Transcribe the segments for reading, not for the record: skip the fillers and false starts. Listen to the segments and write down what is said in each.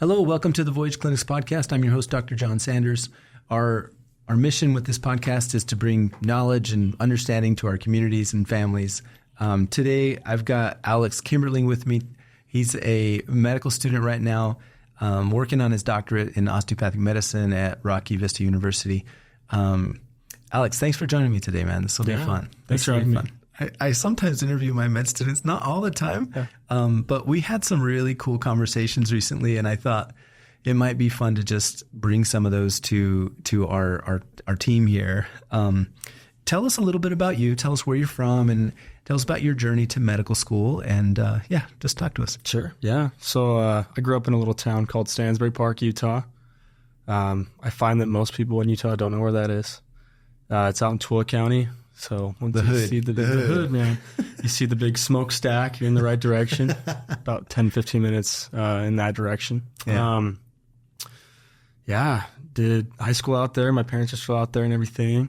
Hello, welcome to the Voyage Clinics podcast. I'm your host, Dr. John Sanders. Our mission with this podcast is to bring knowledge and understanding to our communities and families. Today, I've got Alex Kimberling with me. He's a medical student right now, working on his doctorate in osteopathic medicine at Rocky Vista University. Alex, thanks for joining me today, man. This will be fun. Thanks for having me. I sometimes interview my med students, not all the time, but we had some really cool conversations recently, and I thought it might be fun to just bring some of those to our team here. Tell us a little bit about you. Tell us where you're from, and tell us about your journey to medical school, and just talk to us. Sure. Yeah. So I grew up in a little town called Stansbury Park, Utah. I find that most people in Utah don't know where that is. It's out in Tooele County. So once you see the hood, man, you see the big smokestack, you're in the right direction, about 10, 15 minutes in that direction. Did high school out there. My parents just flew out there and everything.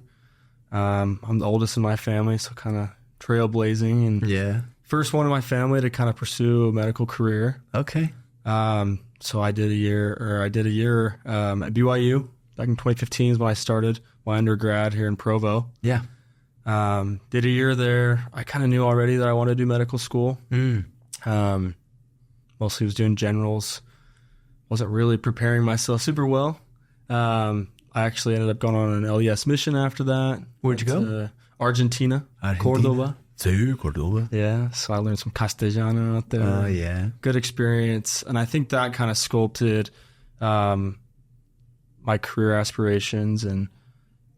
I'm the oldest in my family, so kind of trailblazing and first one in my family to kind of pursue a medical career. Okay. So I did a year at BYU. Back in 2015 is when I started my undergrad here in Provo. Yeah. Did a year there. I kind of knew already that I wanted to do medical school. Mostly was doing generals. Wasn't really preparing myself super well. I actually ended up going on an LES mission after that. Where'd you go? Argentina. Cordoba. Cordoba. Yeah. So I learned some Castellano out there. Oh, yeah. Good experience. And I think that kind of sculpted my career aspirations and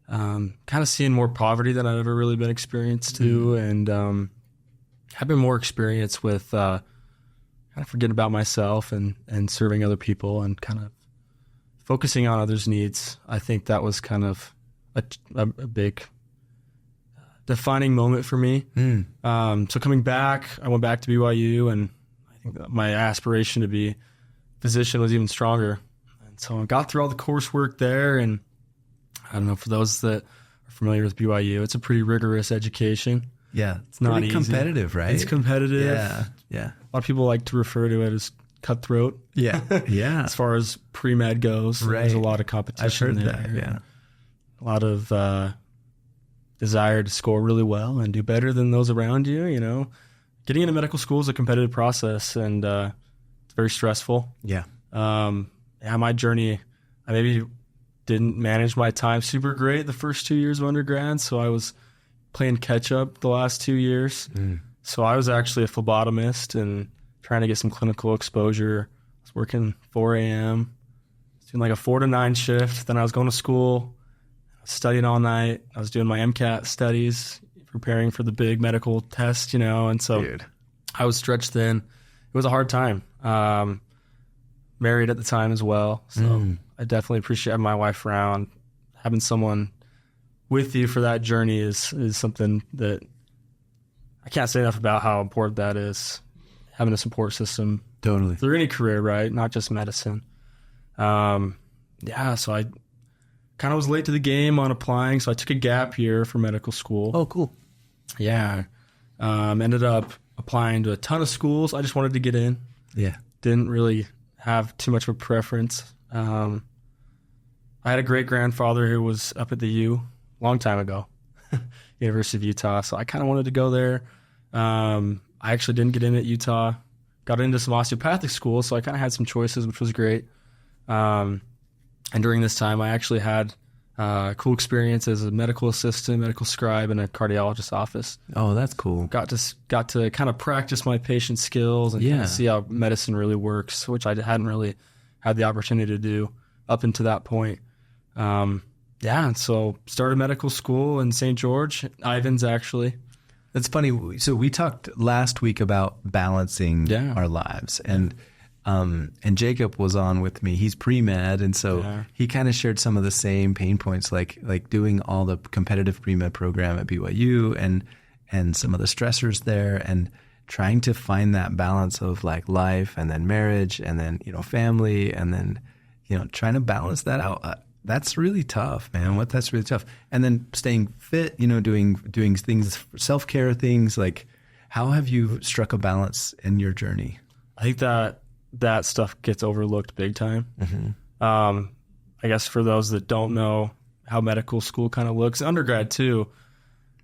kind of seeing more poverty than I've ever really been experienced to, and having more experience with kind of forgetting about myself and serving other people and kind of focusing on others' needs. I think that was kind of a big defining moment for me. So coming back, I went back to BYU, and I think that my aspiration to be a physician was even stronger. And so I got through all the coursework there, and I don't know, for those that are familiar with BYU, it's a pretty rigorous education. Yeah. It's not easy. Competitive, right? It's competitive. Yeah. A lot of people like to refer to it as cutthroat. Yeah. As far as pre-med goes, there's a lot of competition I've heard there. that, yeah. A lot of desire to score really well and do better than those around you, you know. Getting into medical school is a competitive process, and it's very stressful. Yeah. My journey, I maybe didn't manage my time super great the first 2 years of undergrad, so I was playing catch up the last 2 years. So I was actually a phlebotomist and trying to get some clinical exposure. I was working 4 a.m., doing like a 4 to 9 shift. Then I was going to school, studying all night. I was doing my MCAT studies, preparing for the big medical test, you know, and so I was stretched thin. It was a hard time. Married at the time as well, so I definitely appreciate having my wife around. Having someone with you for that journey is something that I can't say enough about how important that is. Having a support system Totally. through any career, right? Not just medicine. So I kind of was late to the game on applying, so I took a gap year for medical school. Oh, cool. Yeah. Ended up applying to a ton of schools. I just wanted to get in. Yeah. Didn't really have too much of a preference. I had a great-grandfather who was up at the U long time ago, University of Utah, so I kind of wanted to go there. I actually didn't get in at Utah. Got into some osteopathic school, so I kind of had some choices, which was great. And during this time, I actually had a cool experience as a medical assistant, medical scribe in a cardiologist's office. Oh, that's cool. Got to kind of practice my patient skills and kind of see how medicine really works, which I hadn't really had the opportunity to do up until that point. And so started medical school in St. George, Ivans actually. That's funny. So we talked last week about balancing our lives, and Jacob was on with me. He's pre-med, and so he kind of shared some of the same pain points, like doing all the competitive pre-med program at BYU and some of the stressors there, and trying to find that balance of like life and then marriage and then, you know, family, and then, you know, trying to balance that out. That's really tough, man. That's really tough. And then staying fit, you know, doing things, self-care things. Like, how have you struck a balance in your journey? I think that that stuff gets overlooked big time. I guess for those that don't know how medical school kind of looks, undergrad too,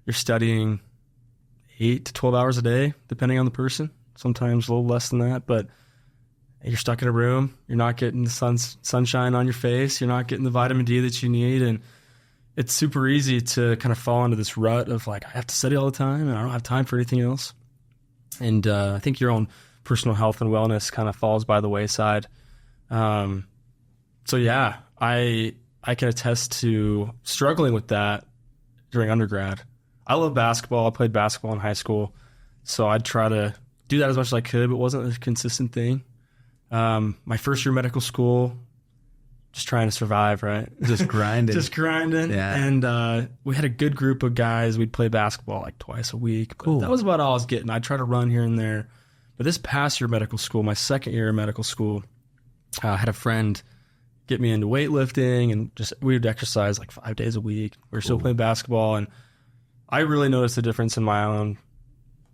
you're studying 8 to 12 hours a day, depending on the person, sometimes a little less than that, but you're stuck in a room. You're not getting the sunshine on your face. You're not getting the vitamin D that you need. And it's super easy to kind of fall into this rut of like, I have to study all the time and I don't have time for anything else. And I think your own personal health and wellness kind of falls by the wayside. So yeah, I can attest to struggling with that during undergrad. I love basketball. I played basketball in high school. So I'd try to do that as much as I could, but it wasn't a consistent thing. My first year of medical school, just trying to survive, right? Just grinding. Just grinding. Yeah. And we had a good group of guys. We'd play basketball like twice a week. Cool. That was about all I was getting. I'd try to run here and there. But this past year of medical school, my second year of medical school, I had a friend get me into weightlifting, and we would exercise like 5 days a week. We were still playing basketball, and I really noticed the difference in my own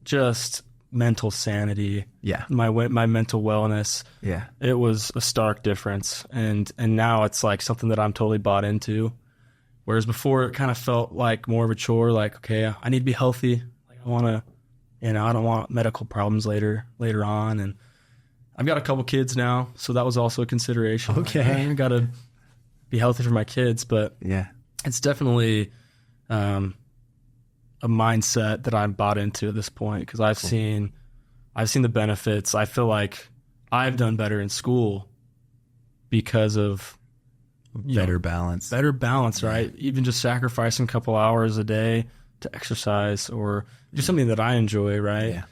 just mental sanity. Yeah. My mental wellness. Yeah. It was a stark difference. And now it's like something that I'm totally bought into. Whereas before it kind of felt like more of a chore, like, okay, I need to be healthy. Like I want to, I don't want medical problems later on. And I've got a couple kids now, so that was also a consideration. Okay. Like, I got to be healthy for my kids, but yeah, it's definitely a mindset that I'm bought into at this point, because I've seen the benefits. I feel like I've done better in school because of better balance, right? Even just sacrificing a couple hours a day to exercise or do something that I enjoy, right?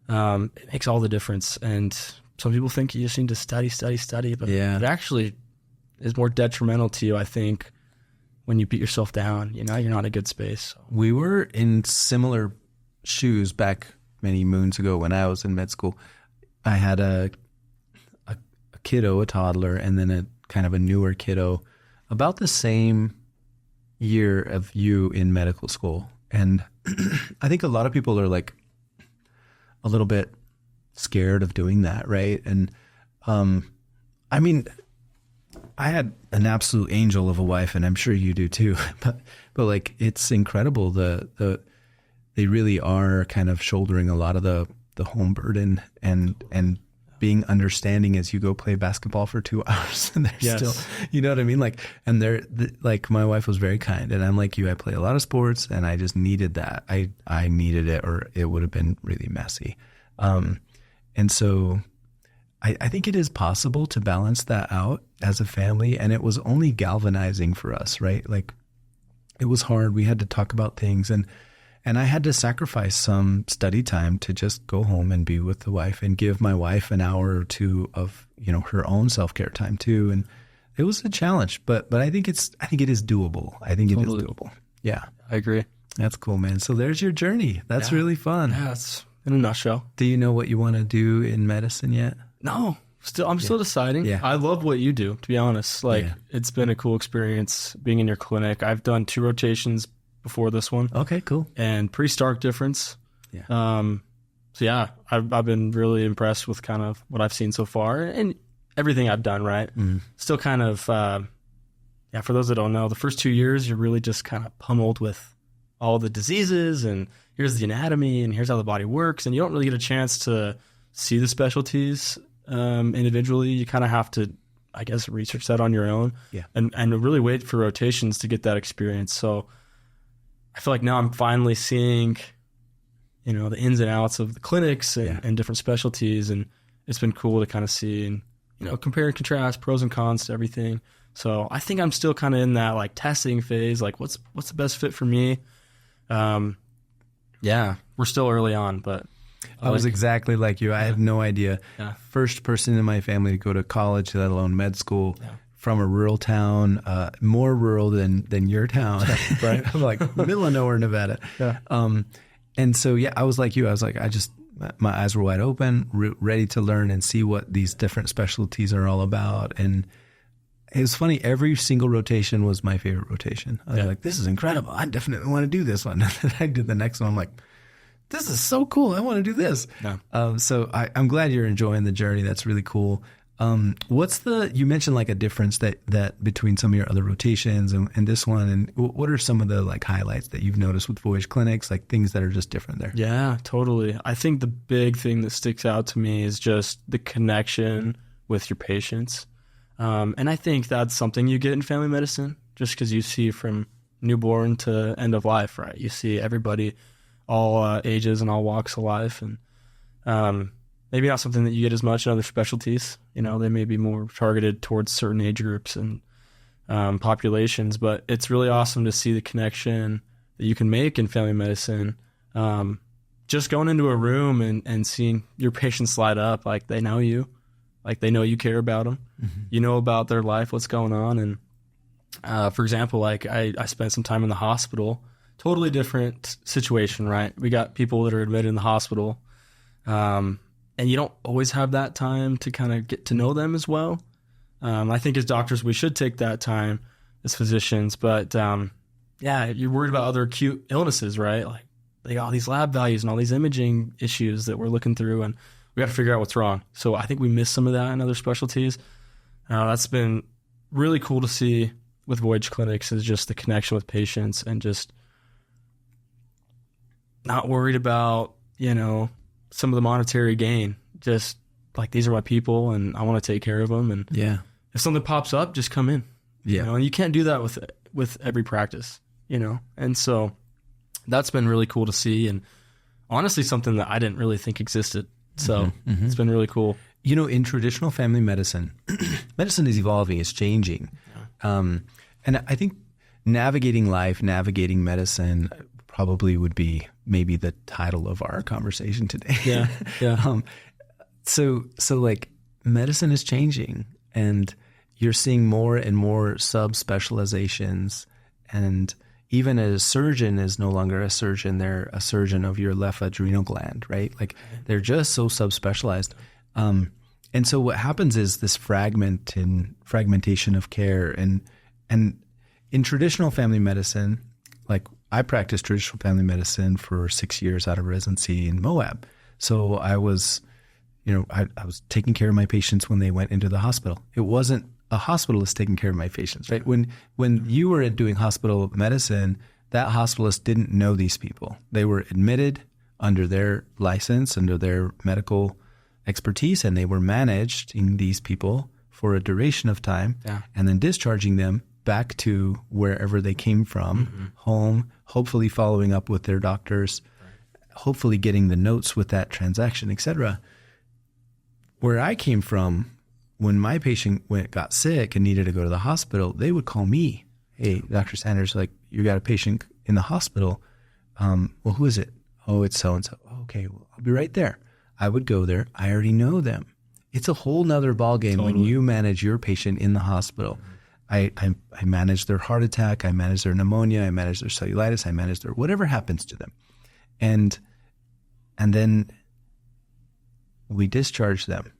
Yeah. It makes all the difference. And some people think you just need to study, but it actually is more detrimental to you, I think, when you beat yourself down. You're not in a good space. We were in similar shoes back many moons ago when I was in med school. I had a kiddo, a toddler, and then a kind of a newer kiddo, about the same year of you in medical school. And I think a lot of people are like a little bit scared of doing that, right? And I mean, I had an absolute angel of a wife, and I'm sure you do too. But like, it's incredible. They really are kind of shouldering a lot of the home burden and being understanding as you go play basketball for 2 hours, and they're still, you know what I mean? Like, and like, my wife was very kind, and I'm like you, I play a lot of sports, and I just needed that. I needed it, or it would have been really messy. And so I think it is possible to balance that out as a family. And it was only galvanizing for us, right? Like, it was hard. We had to talk about things, and I had to sacrifice some study time to just go home and be with the wife and give my wife an hour or two of, her own self-care time too. And it was a challenge, but I think it is doable. I think it is doable. Yeah. I agree. That's cool, man. So there's your journey. That's really fun. Yeah, it's in a nutshell. Do you know what you want to do in medicine yet? No, I'm still deciding. Yeah. I love what you do, to be honest. Like, it's been a cool experience being in your clinic. I've done 2 rotations before this one. Okay, cool. And pretty stark difference. Yeah. So yeah, I've been really impressed with kind of what I've seen so far and everything I've done, right? Still kind of, for those that don't know, the first 2 years, you're really just kind of pummeled with all the diseases, and here's the anatomy, and here's how the body works. And you don't really get a chance to see the specialties individually. You kind of have to, I guess, research that on your own, and really wait for rotations to get that experience. So I feel like now I'm finally seeing, the ins and outs of the clinics and different specialties, and it's been cool to kind of see and, compare and contrast pros and cons to everything. So I think I'm still kind of in that like testing phase, like what's the best fit for me. We're still early on, but I was exactly like you. I had no idea. Yeah. First person in my family to go to college, let alone med school. Yeah. From a rural town, more rural than your town, right? I'm like middle of nowhere, Nevada. Yeah. And so, I was like you. I was like, my eyes were wide open, ready to learn and see what these different specialties are all about. And it was funny. Every single rotation was my favorite rotation. I was like, this is incredible. I definitely want to do this one. And then I did the next one. I'm like, this is so cool. I want to do this. Yeah. So I'm glad you're enjoying the journey. That's really cool. You mentioned like a difference that between some of your other rotations and this one, and what are some of the like highlights that you've noticed with Voyage clinics, like things that are just different there? Yeah, totally. I think the big thing that sticks out to me is just the connection with your patients. And I think that's something you get in family medicine just because you see from newborn to end of life, right? You see everybody, all ages and all walks of life. And maybe not something that you get as much in other specialties. You know, they may be more targeted towards certain age groups and populations, but it's really awesome to see the connection that you can make in family medicine. Just going into a room and seeing your patients light up, like they know you, like they know you care about them. Mm-hmm. You know about their life, what's going on. And for example, like I spent some time in the hospital, totally different situation, right? We got people that are admitted in the hospital. And you don't always have that time to kind of get to know them as well. I think as doctors, we should take that time as physicians. But yeah, you're worried about other acute illnesses, right? Like they got all these lab values and all these imaging issues that we're looking through, and we got to figure out what's wrong. So I think we miss some of that in other specialties. That's been really cool to see with Voyage clinics, is just the connection with patients and just not worried about, you know, some of the monetary gain. Just like, these are my people and I want to take care of them. And yeah, if something pops up, just come in. Yeah. You know, and you can't do that with every practice, you know? And so that's been really cool to see. And honestly, something that I didn't really think existed. So it's been really cool. You know, in traditional family medicine, medicine is evolving, it's changing. Yeah. And I think navigating life, navigating medicine probably would be maybe the title of our conversation today. Yeah. Yeah. So like medicine is changing, and you're seeing more and more subspecializations, and even a surgeon is no longer a surgeon. They're a surgeon of your left adrenal gland, right? Like they're just so subspecialized. And so what happens is this fragmentation of care, and in traditional family medicine, like I practiced traditional family medicine for 6 years out of residency in Moab. So I was, you know, I was taking care of my patients when they went into the hospital. It wasn't a hospitalist taking care of my patients, right? When you were doing hospital medicine, that hospitalist didn't know these people. They were admitted under their license, under their medical expertise, and they were managing these people for a duration of time, and then discharging them back to wherever they came from, home, hopefully following up with their doctors, hopefully getting the notes with that transaction, etc. Where I came from, when my patient got sick and needed to go to the hospital, they would call me. Hey, Dr. Sanders, like, you got a patient in the hospital. Well, who is it? Oh, it's so-and-so. Okay, well, I'll be right there. I would go there. I already know them. It's a whole nother ballgame when you manage your patient in the hospital. I manage their heart attack. I manage their pneumonia. I manage their cellulitis. I manage their whatever happens to them. And then we discharge them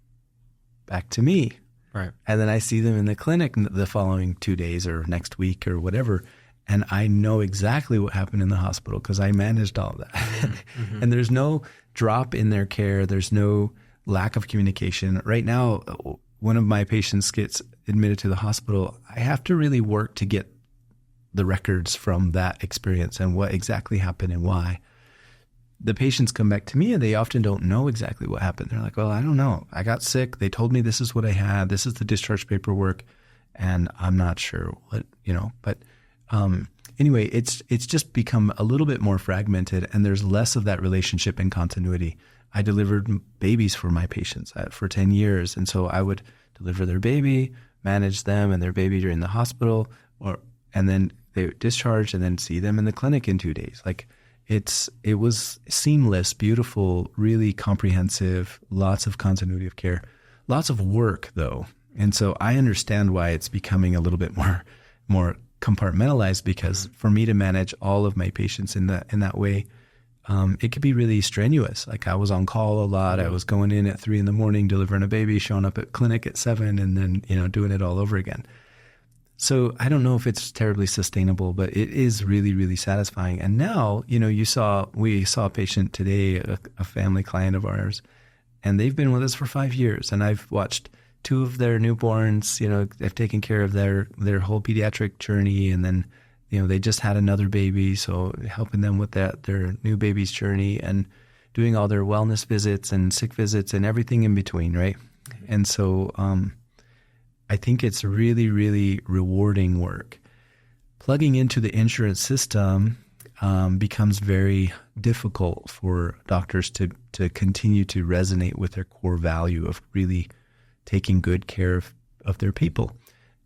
back to me. Right. And then I see them in the clinic the following 2 days or next week or whatever. And I know exactly what happened in the hospital because I managed all of that. And there's no drop in their care. There's no lack of communication. Right now, one of my patients gets admitted to the hospital. I have to really work to get the records from that experience and what exactly happened and why. The patients come back to me and they often don't know exactly what happened. They're like, well, I don't know. I got sick. They told me this is what I had. This is the discharge paperwork. And I'm not sure what, you know, but anyway, it's just become a little bit more fragmented, and there's less of that relationship and continuity. I delivered babies for my patients for 10 years. And so I would deliver their baby, manage them and their baby during the hospital, and then they would discharge and then see them in the clinic in 2 days. Like it was seamless, beautiful, really comprehensive, lots of continuity of care, lots of work though. And so I understand why it's becoming a little bit more compartmentalized, because for me to manage all of my patients in that way, it could be really strenuous. Like I was on call a lot. I was going in at 3 a.m, delivering a baby, showing up at clinic at 7, and then, you know, doing it all over again. So I don't know if it's terribly sustainable, but it is really, really satisfying. And now, we saw a patient today, a family client of ours, and they've been with us for 5 years. And I've watched 2 of their newborns. I've taken care of their whole pediatric journey, and then they just had another baby, so helping them with their new baby's journey, and doing all their wellness visits and sick visits and everything in between, right? And so I think it's really, really rewarding work. Plugging into the insurance system becomes very difficult for doctors to continue to resonate with their core value of really taking good care of their people.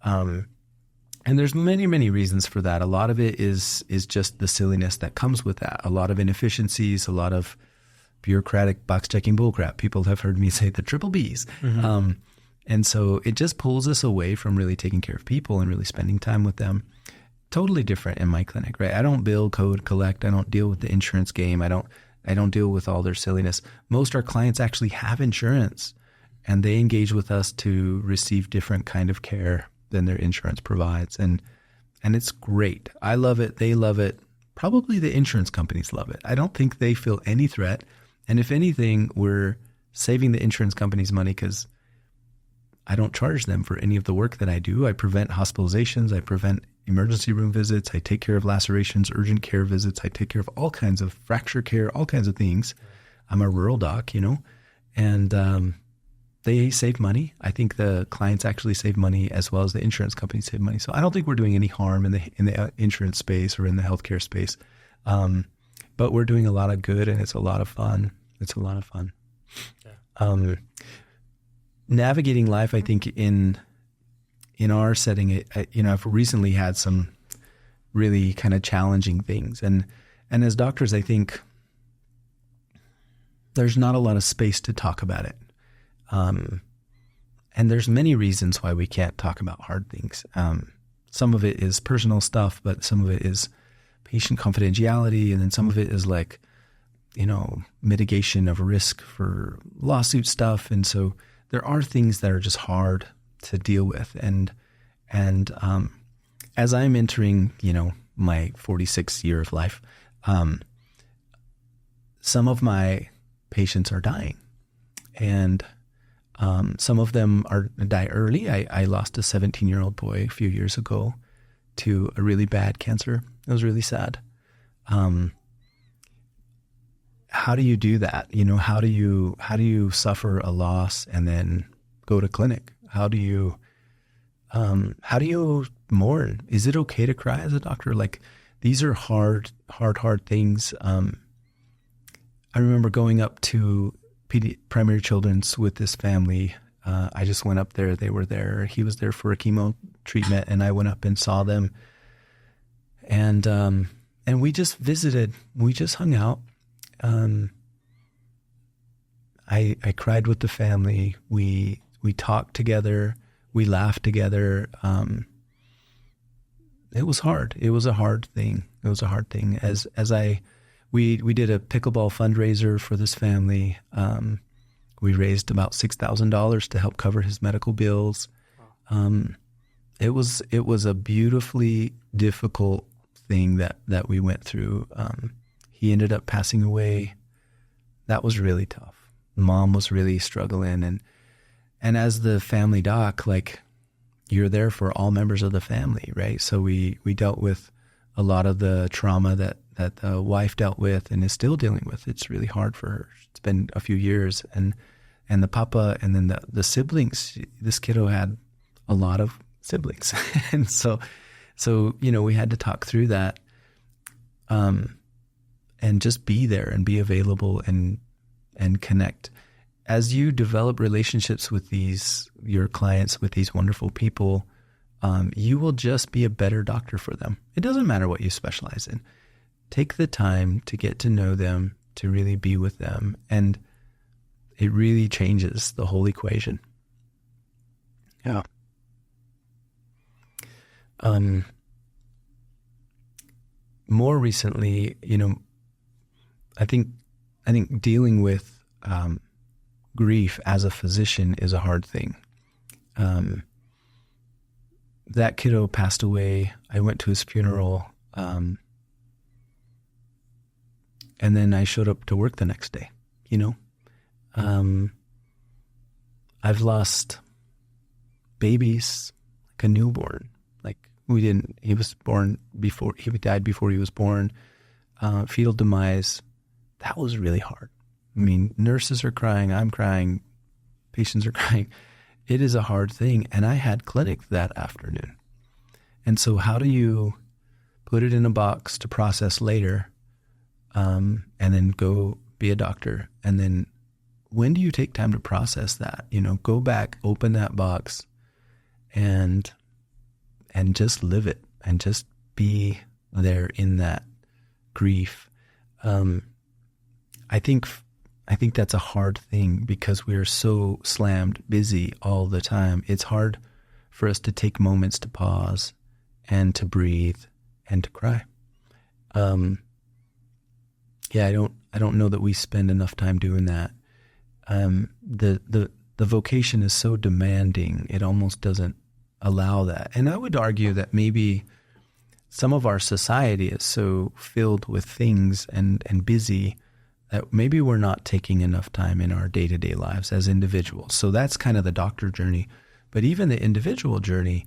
And there's many, many reasons for that. A lot of it is just the silliness that comes with that. A lot of inefficiencies, a lot of bureaucratic box-checking bullcrap. People have heard me say the triple Bs. Mm-hmm. And so it just pulls us away from really taking care of people and really spending time with them. Totally different in my clinic, right? I don't bill, code, collect. I don't deal with the insurance game. I don't deal with all their silliness. Most of our clients actually have insurance, and they engage with us to receive different kind of care than their insurance provides. And it's great. I love it. They love it. Probably the insurance companies love it. I don't think they feel any threat. And if anything, we're saving the insurance companies money because I don't charge them for any of the work that I do. I prevent hospitalizations. I prevent emergency room visits. I take care of lacerations, urgent care visits. I take care of all kinds of fracture care, all kinds of things. I'm a rural doc, and they save money. I think the clients actually save money as well as the insurance companies save money. So I don't think we're doing any harm in the insurance space or in the healthcare space. But we're doing a lot of good, and it's a lot of fun. Yeah. Navigating life, I think in our setting, I've recently had some really kind of challenging things. And as doctors, I think there's not a lot of space to talk about it. And there's many reasons why we can't talk about hard things. Some of it is personal stuff, but some of it is patient confidentiality. And then some of it is like, mitigation of risk for lawsuit stuff. And so there are things that are just hard to deal with. And as I'm entering, my 46th year of life, some of my patients are dying, and some of them die early. I lost a 17-year-old boy a few years ago to a really bad cancer. It was really sad. How do you do that? How do you suffer a loss and then go to clinic? How do you mourn? Is it okay to cry as a doctor? Like, these are hard things. I remember going up to primary children's with this family. I just went up there. They were there. He was there for a chemo treatment, and I went up and saw them. And we just visited. We just hung out. I cried with the family. We talked together. We laughed together. It was hard. It was a hard thing. We did a pickleball fundraiser for this family. We raised about $6,000 to help cover his medical bills. It was a beautifully difficult thing that we went through. He ended up passing away. That was really tough. Mom was really struggling, and as the family doc, like, you're there for all members of the family, right? So we dealt with a lot of the trauma that the wife dealt with and is still dealing with. It's really hard for her. It's been a few years, and the papa, and then the siblings. This kiddo had a lot of siblings, and so we had to talk through that, and just be there and be available and connect. As you develop relationships with your clients, with these wonderful people, you will just be a better doctor for them. It doesn't matter what you specialize in. Take the time to get to know them, to really be with them, and it really changes the whole equation. Yeah. More recently, I think dealing with grief as a physician is a hard thing. that kiddo passed away. I went to his funeral. And then I showed up to work the next day, I've lost babies, like a newborn. Like he was born before, he died before he was born. Fetal demise, that was really hard. I mean, nurses are crying, I'm crying, patients are crying. It is a hard thing. And I had clinic that afternoon. And so how do you put it in a box to process later, and then go be a doctor? And then when do you take time to process that? Go back, open that box and just live it and just be there in that grief. I think that's a hard thing because we're so slammed busy all the time. It's hard for us to take moments to pause and to breathe and to cry. I don't know that we spend enough time doing that. The vocation is so demanding, it almost doesn't allow that. And I would argue that maybe some of our society is so filled with things and busy that maybe we're not taking enough time in our day-to-day lives as individuals. So that's kind of the doctor journey. But even the individual journey,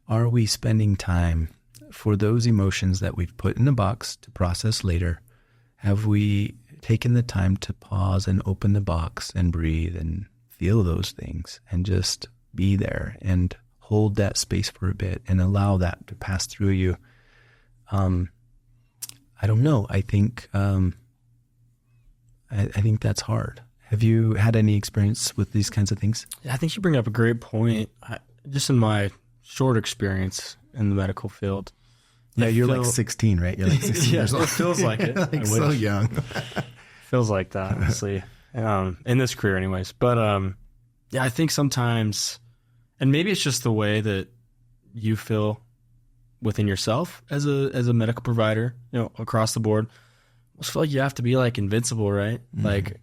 are we spending time for those emotions that we've put in a box to process later? Have we taken the time to pause and open the box and breathe and feel those things and just be there and hold that space for a bit and allow that to pass through you? I don't know. I think that's hard. Have you had any experience with these kinds of things? Yeah, I think you bring up a great point. Just in my short experience in the medical field. Yeah, you're like 16, right? You're like 16 years old. It feels like it. Like so young. Feels like that, honestly. In this career anyways. But I think sometimes, and maybe it's just the way that you feel within yourself as a medical provider, across the board. I just feel like you have to be like invincible, right? Mm-hmm.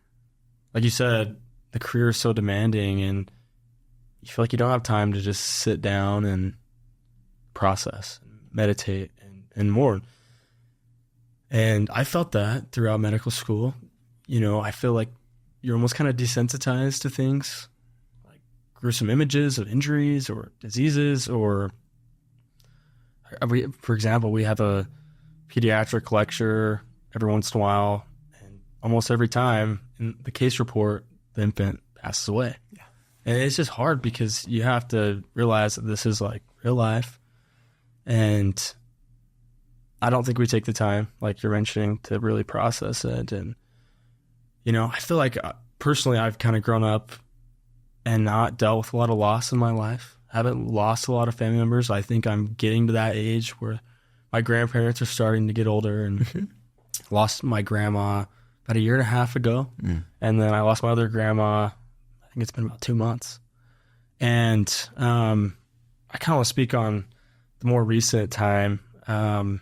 Like you said, the career is so demanding and you feel like you don't have time to just sit down and process, meditate, and mourn. And I felt that throughout medical school. I feel like you're almost kind of desensitized to things, like gruesome images of injuries or diseases, or for example, we have a pediatric lecture every once in a while, and almost every time in the case report, the infant passes away. Yeah. And it's just hard because you have to realize that this is like real life. And I don't think we take the time, like you're mentioning, to really process it. And, I feel like personally I've kind of grown up and not dealt with a lot of loss in my life. I haven't lost a lot of family members. I think I'm getting to that age where my grandparents are starting to get older, and lost my grandma about a year and a half ago. And then I lost my other grandma, I think it's been about 2 months. And I kind of want to speak on the more recent time. I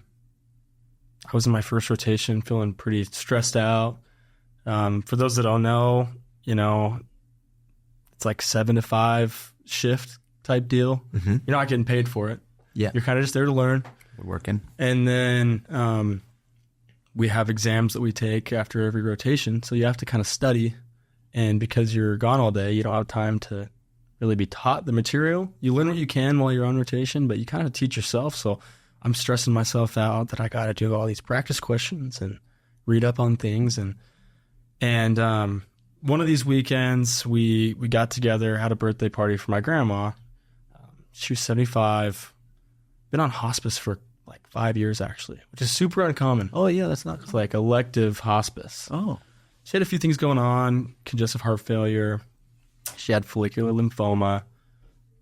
was in my first rotation feeling pretty stressed out. For those that don't know, it's like 7 to 5 shift type deal. Mm-hmm. You're not getting paid for it. Yeah. You're kind of just there to learn. We're working. And then we have exams that we take after every rotation. So you have to kind of study. And because you're gone all day, you don't have time to really be taught the material. You learn what you can while you're on rotation, but you kind of teach yourself. So I'm stressing myself out that I got to do all these practice questions and read up on things. And one of these weekends, we got together, had a birthday party for my grandma. She was 75, been on hospice for like 5 years actually, which is super uncommon. Oh yeah, that's not It's like elective hospice. Oh. She had a few things going on, congestive heart failure. She had follicular lymphoma,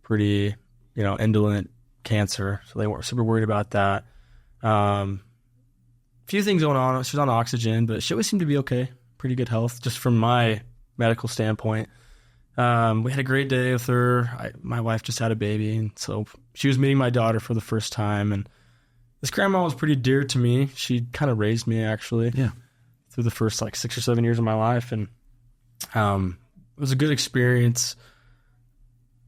pretty, indolent cancer. So they weren't super worried about that. Few things going on. She was on oxygen, but she always seemed to be okay. Pretty good health, just from my medical standpoint. We had a great day with her. My wife just had a baby, and so she was meeting my daughter for the first time. And this grandma was pretty dear to me. She kind of raised me, actually. Yeah. Through the first 6 or 7 years of my life. And it was a good experience.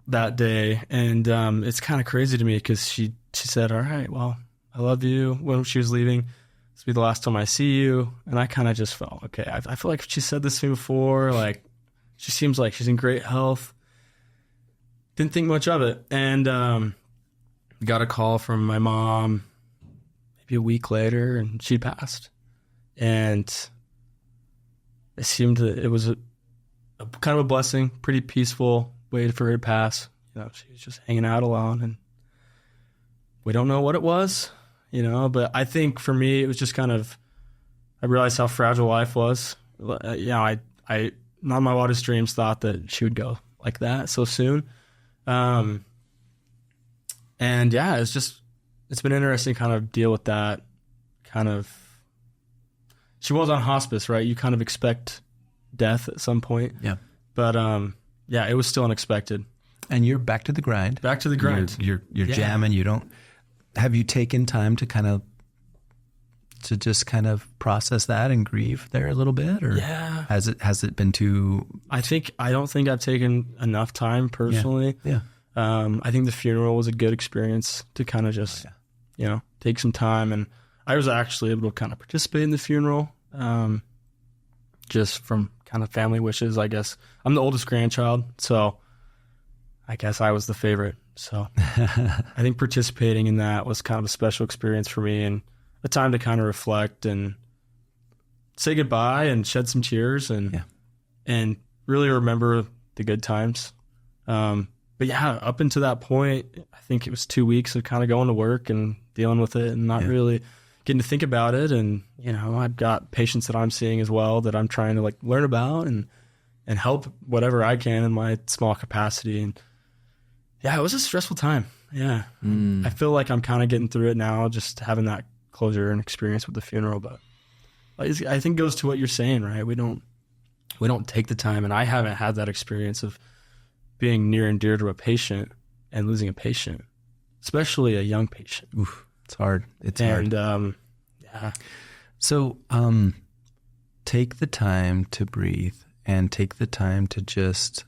that day. And it's kind of crazy to me because she said, all right, well, I love you, when she was leaving. This will be the last time I see you. And I kind of just felt, okay, I feel like she said this to me before. Like, she seems like she's in great health. Didn't think much of it. And got a call from my mom maybe a week later, and she'd passed. And it was a kind of a blessing, pretty peaceful way for her to pass. You know, she was just hanging out alone, and we don't know what it was, you know, but I think for me, it was just kind of, I realized how fragile life was. You know, I not in my wildest dreams thought that she would go like that so soon. And yeah, it's been interesting to kind of deal with that kind of, she was on hospice, right? You kind of expect death at some point. Yeah. But yeah, it was still unexpected. And you're back to the grind. Back to the grind. You're jamming. Have you taken time to just kind of process that and grieve there a little bit, or yeah, has it been too? I don't think I've taken enough time personally. Yeah. I think the funeral was a good experience to kind of just, you know, take some time, and I was actually able to kind of participate in the funeral, just from kind of family wishes, I guess. I'm the oldest grandchild, so I guess I was the favorite. So I think participating in that was kind of a special experience for me, and a time to kind of reflect and say goodbye and shed some tears and really remember the good times. But yeah, up until that point, I think it was 2 weeks of kind of going to work and dealing with it and not really getting to think about it. And, you know, I've got patients that I'm seeing as well that I'm trying to like learn about and help whatever I can in my small capacity. And yeah, it was a stressful time. Yeah. I feel like I'm kind of getting through it now, just having that closure and experience with the funeral. But I think it goes to what you're saying, right? We don't take the time, and I haven't had that experience of being near and dear to a patient and losing a patient, especially a young patient. Oof, it's hard. It's hard. Yeah. So, take the time to breathe and take the time to just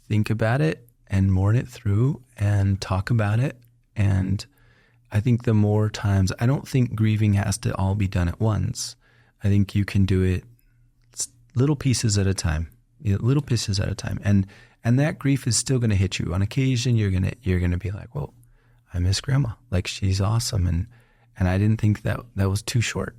think about it and mourn it through and talk about it. And I think the more times, I don't think grieving has to all be done at once. I think you can do it little pieces at a time, little pieces at a time. And that grief is still going to hit you. On occasion, you're going to be like, well, I miss grandma. Like, she's awesome. And I didn't think that was too short.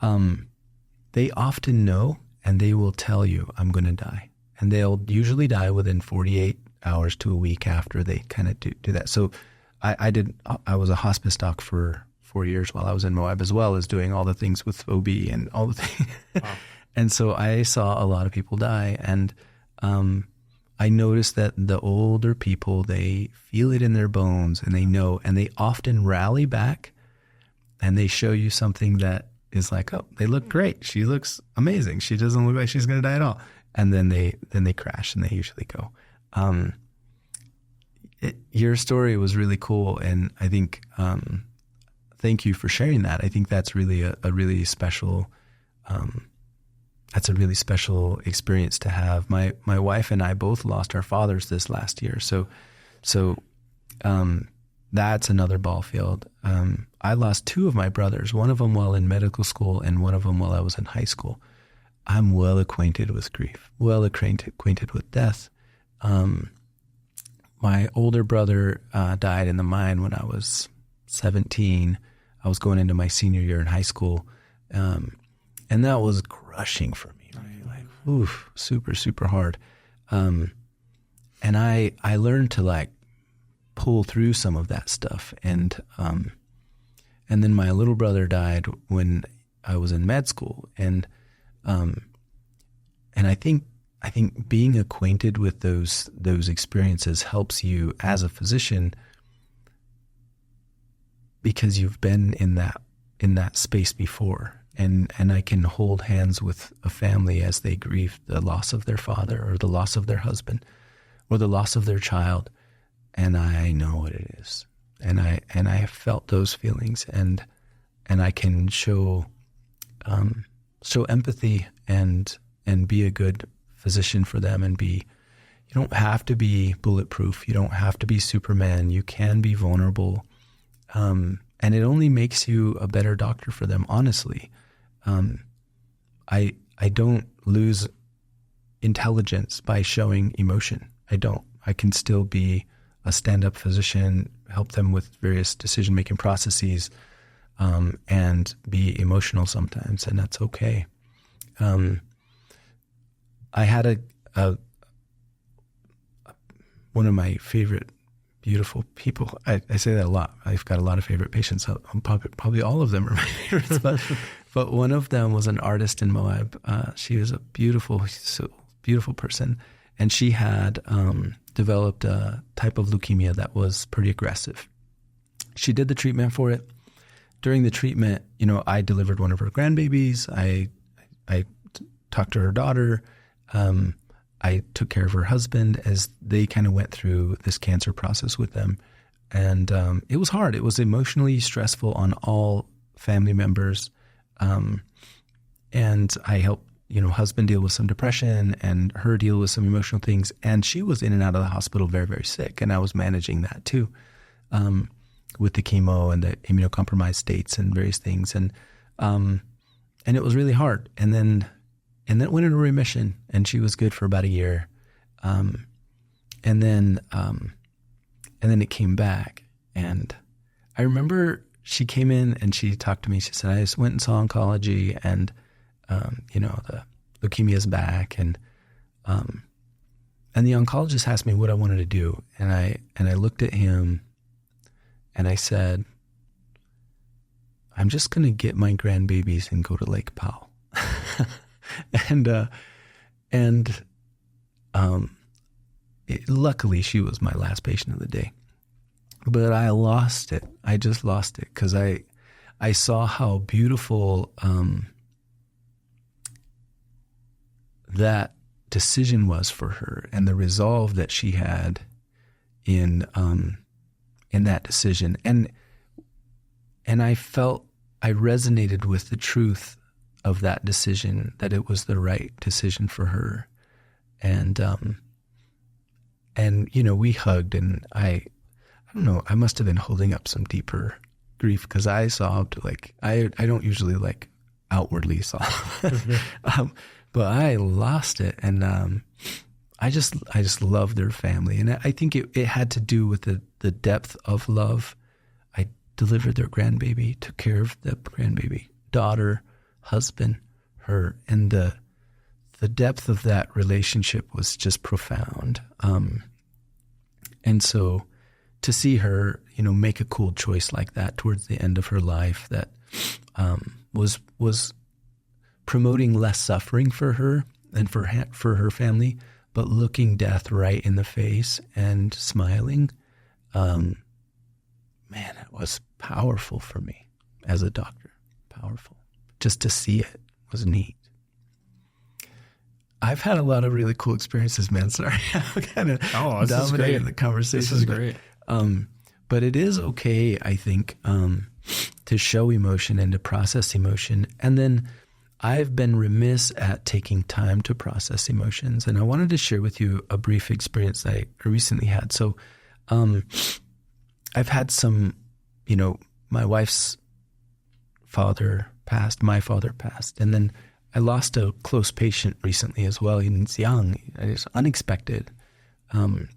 They often know, and they will tell you, I'm going to die. And they'll usually die within 48 hours to a week after they kind of do that. So I was a hospice doc for 4 years while I was in Moab, as well as doing all the things with OB and all the things. Wow. And so I saw a lot of people die. And I noticed that the older people, they feel it in their bones, and they know, and they often rally back, and they show you something that is like, oh, they look great. She looks amazing. She doesn't look like she's going to die at all. And then they crash, and they usually go. Your story was really cool, and I think thank you for sharing that. I think that's really a really special. That's a really special experience to have. My wife and I both lost our fathers this last year, so that's another ball field. I lost two of my brothers, one of them while in medical school and one of them while I was in high school. I'm well acquainted with grief, well acquainted with death. My older brother died in the mine when I was 17. I was going into my senior year in high school, and that was crushing for me, right? Like, oof, super, super hard. And I learned to like pull through some of that stuff. And then my little brother died when I was in med school. And I think being acquainted with those experiences helps you as a physician, because you've been in that space before. And I can hold hands with a family as they grieve the loss of their father or the loss of their husband or the loss of their child. And I know what it is. And I have felt those feelings, and I can show empathy and be a good physician for them, and be, You don't have to be bulletproof. You don't have to be Superman. You can be vulnerable. And it only makes you a better doctor for them, honestly. I don't lose intelligence by showing emotion. I don't. I can still be a stand-up physician, help them with various decision-making processes, and be emotional sometimes, and that's okay. I had one of my favorite beautiful people. I say that a lot. I've got a lot of favorite patients. Probably all of them are my favorites, but one of them was an artist in Moab. She was a beautiful person, and she had developed a type of leukemia that was pretty aggressive. She did the treatment for it. During the treatment, I delivered one of her grandbabies. I talked to her daughter. I took care of her husband as they kind of went through this cancer process with them. And it was hard. It was emotionally stressful on all family members. And I helped, husband deal with some depression and her deal with some emotional things. And she was in and out of the hospital very, very sick. And I was managing that too, with the chemo and the immunocompromised states and various things. And it was really hard. And then it went into remission, and she was good for about a year. And then it came back. And I remember she came in and she talked to me. She said, I just went and saw oncology, and, the leukemia's back. And the oncologist asked me what I wanted to do. And I looked at him and I said, I'm just going to get my grandbabies and go to Lake Powell. Luckily she was my last patient of the day, but I lost it. I just lost it because I saw how beautiful that decision was for her, and the resolve that she had in that decision. And I felt I resonated with the truth of that decision, that it was the right decision for her. And we hugged, and I don't know, I must have been holding up some deeper grief because I sobbed like, I don't usually like outwardly sob, but I lost it. And, I just loved their family. And I think it had to do with the depth of love. I delivered their grandbaby, took care of the grandbaby, daughter, husband, her, and the depth of that relationship was just profound. And so to see her, make a cool choice like that towards the end of her life that was promoting less suffering for her and for her family, but looking death right in the face and smiling, man, it was powerful for me as a doctor. Powerful. Just to see it was neat. I've had a lot of really cool experiences, man. Sorry, I'm kind of dominating the conversation. This is great. But it is okay, I think, to show emotion and to process emotion. And then I've been remiss at taking time to process emotions. And I wanted to share with you a brief experience I recently had. So I've had some, my wife's father passed, my father passed. And then I lost a close patient recently as well. He's young. It's unexpected. And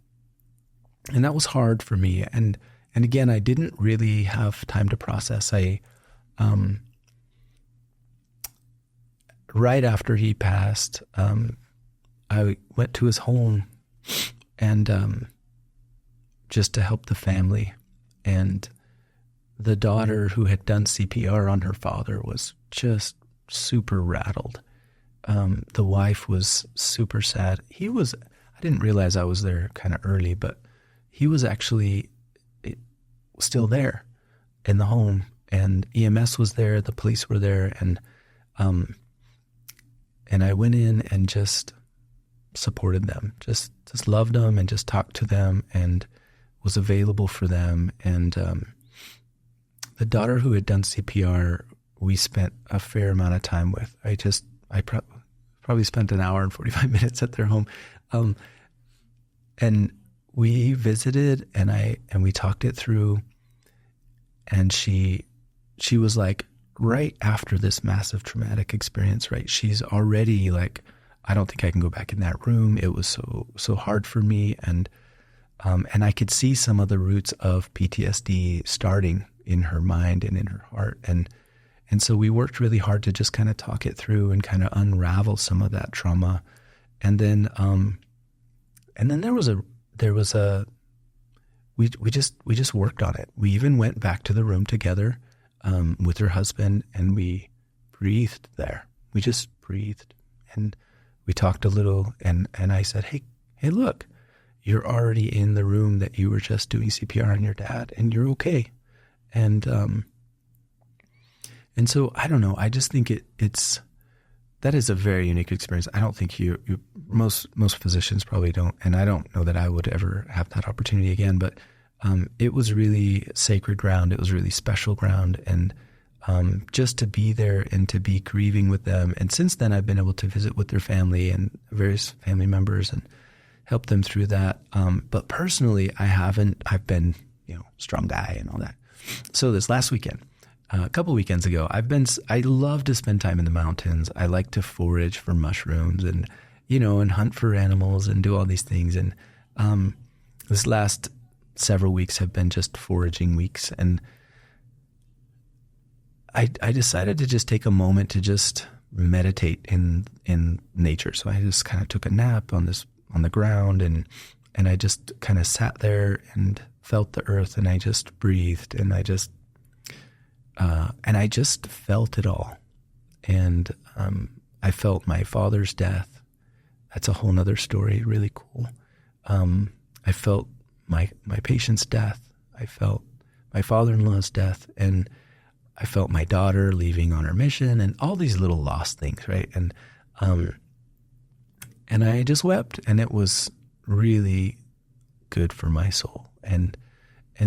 that was hard for me. And again, I didn't really have time to process. Right after he passed, I went to his home and just to help the family. And the daughter who had done CPR on her father was just super rattled. The wife was super sad. I didn't realize I was there kind of early, but he was actually still there in the home, and EMS was there, the police were there, and I went in and just supported them, just loved them and just talked to them and was available for them. And the daughter who had done CPR, we spent a fair amount of time with. I probably spent an hour and 45 minutes at their home. And we visited, and we talked it through, and she was like, right after this massive traumatic experience, right? She's already like, I don't think I can go back in that room. It was so hard for me. And I could see some of the roots of PTSD starting in her mind and in her heart. And so we worked really hard to just kind of talk it through and kind of unravel some of that trauma. And then we just worked on it. We even went back to the room together with her husband, and we breathed there. We just breathed, and we talked a little, and I said, hey, look, you're already in the room that you were just doing CPR on your dad, and you're okay. And so I don't know. I just think that is a very unique experience. I don't think most physicians probably don't, and I don't know that I would ever have that opportunity again, but it was really sacred ground. It was really special ground. And just to be there and to be grieving with them. And since then, I've been able to visit with their family and various family members and help them through that. But personally, I've been, strong guy and all that. So this last weekend, a couple weekends ago, I love to spend time in the mountains. I like to forage for mushrooms and, and hunt for animals and do all these things. And this last several weeks have been just foraging weeks. And I decided to just take a moment to just meditate in nature. So I just kind of took a nap on the ground, and I just kind of sat there and felt the earth, and I just breathed, and I just felt it all. And I felt my father's death. That's a whole nother story, really cool. I felt my patient's death. I felt my father-in-law's death, and I felt my daughter leaving on her mission, and all these little lost things, right? And I just wept, and it was really good for my soul. And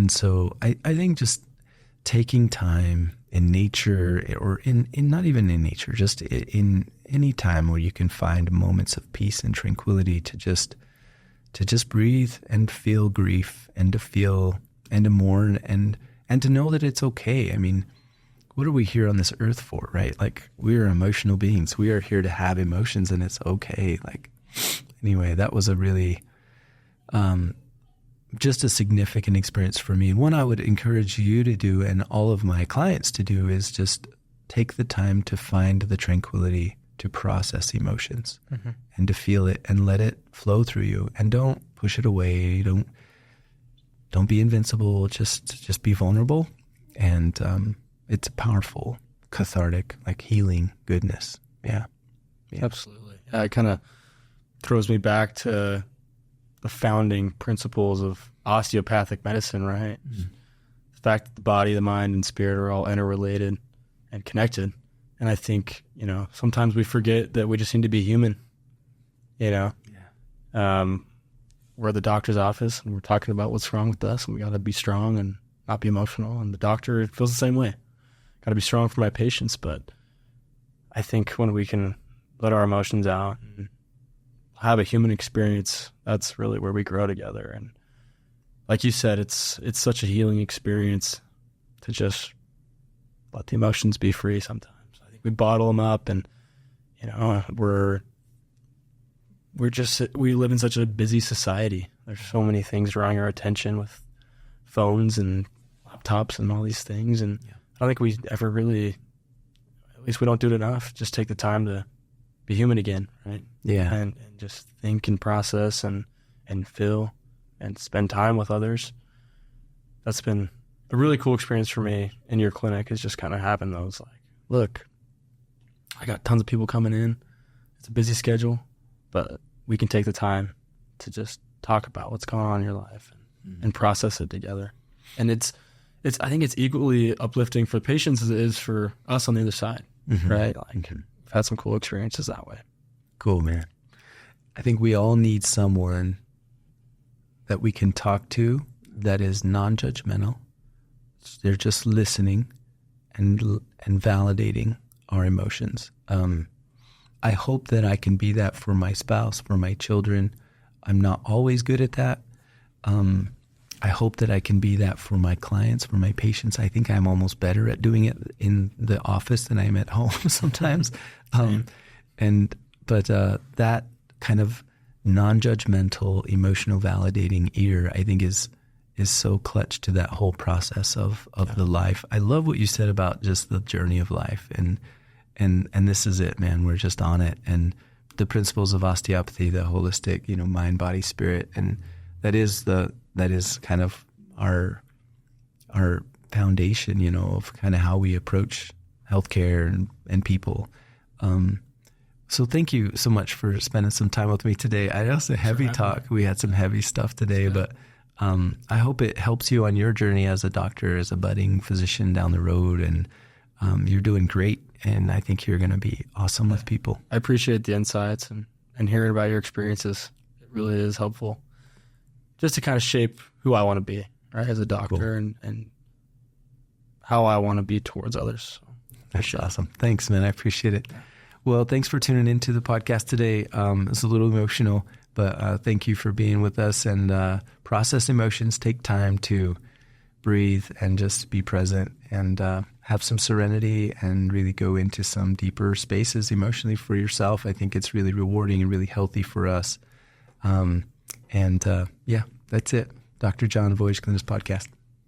so I think just taking time in nature, or in not even in nature, just in any time where you can find moments of peace and tranquility to just breathe and feel grief, and to feel and to mourn, and to know that it's okay. I mean, what are we here on this earth for, right? Like, we are emotional beings. We are here to have emotions, and it's okay. Like, anyway, that was a really, just a significant experience for me. And one I would encourage you to do, and all of my clients to do, is just take the time to find the tranquility to process emotions, mm-hmm. and to feel it and let it flow through you, and don't push it away. Don't be invincible. Just be vulnerable. And, it's powerful, cathartic, like healing goodness. Yeah. Absolutely. It kind of throws me back to the founding principles of osteopathic medicine, right? Mm-hmm. The fact that the body, the mind, and spirit are all interrelated and connected. And I think, sometimes we forget that we just need to be human, Yeah. We're at the doctor's office, and we're talking about what's wrong with us, and we got to be strong and not be emotional. And the doctor feels the same way. Got to be strong for my patients. But I think when we can let our emotions out and have a human experience, that's really where we grow together. And like you said, it's such a healing experience to just let the emotions be free sometimes. I think we bottle them up, and, we live in such a busy society. There's so many things drawing our attention with phones and laptops and all these things. And I don't think we ever really, at least we don't do it enough, just take the time to be human again, right? Yeah. And just think and process and feel and spend time with others. That's been a really cool experience for me in your clinic, is just kind of having those, like, look, I got tons of people coming in. It's a busy schedule, but we can take the time to just talk about what's going on in your life and process it together. And I think it's equally uplifting for patients as it is for us on the other side, mm-hmm. right? Like, mm-hmm. I've had some cool experiences that way. Cool, man. I think we all need someone that we can talk to that is non-judgmental. They're just listening and validating our emotions. I hope that I can be that for my spouse, for my children. I'm not always good at that. I hope that I can be that for my clients, for my patients. I think I'm almost better at doing it in the office than I am at home sometimes. But that kind of non-judgmental, emotional validating ear, I think is so clutch to that whole process of the life. I love what you said about just the journey of life, and this is it, man. We're just on it, and the principles of osteopathy, the holistic, mind, body, spirit, and that is kind of our foundation, of kind of how we approach healthcare and people. So thank you so much for spending some time with me today. I know it's a heavy talk. We had some heavy stuff today, but I hope it helps you on your journey as a doctor, as a budding physician down the road, and you're doing great. And I think you're going to be awesome with people. I appreciate the insights and hearing about your experiences. It really is helpful just to kind of shape who I want to be, right, as a doctor, cool. and how I want to be towards others. So, that's awesome. Thanks, man. I appreciate it. Well, thanks for tuning into the podcast today. It's a little emotional, but thank you for being with us, and process emotions. Take time to breathe and just be present, and have some serenity, and really go into some deeper spaces emotionally for yourself. I think it's really rewarding and really healthy for us. Yeah, that's it. Dr. John, Voyage Clinics Podcast.